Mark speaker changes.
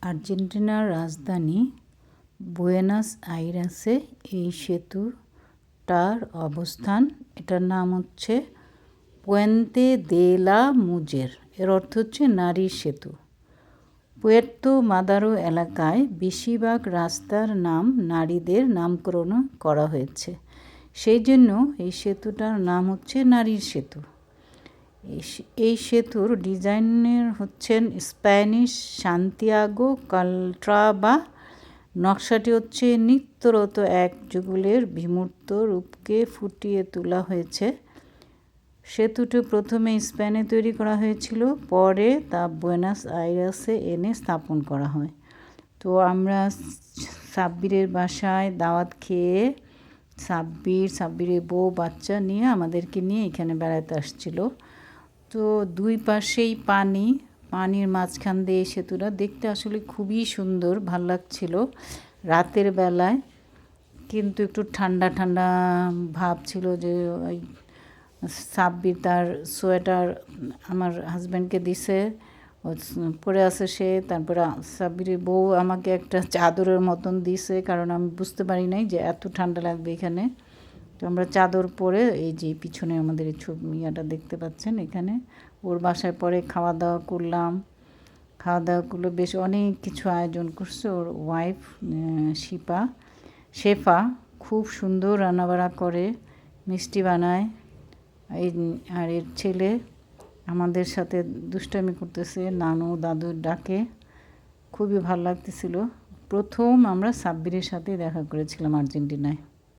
Speaker 1: আর্জেন্টিনার রাজধানী বুয়েনোস আইরেসে এই সেতুটার অবস্থান। এটার নাম হচ্ছে পুয়েন্তে দে লা মুজের। এর অর্থ হচ্ছে নারীর সেতু। পুয়ের্তো মাদারো এলাকায় বেশিরভাগ রাস্তার নাম নারীদের নামকরণ করা হয়েছে, সেই জন্য এই সেতুটার নাম হচ্ছে নারীর সেতু। এই সেতুর ডিজাইনার হচ্ছেন স্প্যানিশ সান্তিয়াগো কালাট্রাবা। নকশাটি হচ্ছে নিত্যরত এক যুগলের বিমূর্ত রূপকে ফুটিয়ে তোলা হয়েছে। সেতুটি প্রথমে স্পেনে তৈরি করা হয়েছিল, পরে তা বুয়েনোস আইরেসে এনে স্থাপন করা হয়। তো আমরা সাব্বিরের বাসায় দাওয়াত খেয়ে সাব্বিরের বউ বাচ্চা নিয়ে আমাদেরকে নিয়ে এখানে বেড়াতে আসছিল। তো দুই পাশেই পানির মাঝখান দিয়ে সেতুটা দেখতে আসলে খুবই সুন্দর, ভাল লাগছিল রাতের বেলায়। কিন্তু একটু ঠান্ডা ঠান্ডা ভাব ছিল, যে ওই সাব্বির তার সোয়েটার আমার হাজব্যান্ডকে দিছে, পরে আছে সে। তারপরে সাব্বিরের বউ আমাকে একটা চাদরের মতন দিছে, কারণ আমি বুঝতে পারি নাই যে এত ঠান্ডা লাগবে এখানে। তো আমরা চাদর পরে এই যে পিছনে আমাদের এই ছবিটা দেখতে পাচ্ছেন, এখানে ওর বাসায় পরে খাওয়া দাওয়া করলাম। খাওয়া দাওয়া করলে বেশ অনেক কিছু আয়োজন করছে ওর ওয়াইফ শেফা। খুব সুন্দর রান্নাবাড়া করে, মিষ্টি বানায়। আর এর ছেলে আমাদের সাথে দুষ্টামি করতেছে, নানু দাদুর ডাকে। খুবই ভালো লাগতেছিল। প্রথম আমরা সাব্বিরের সাথে দেখা করেছিলাম আর্জেন্টিনায়।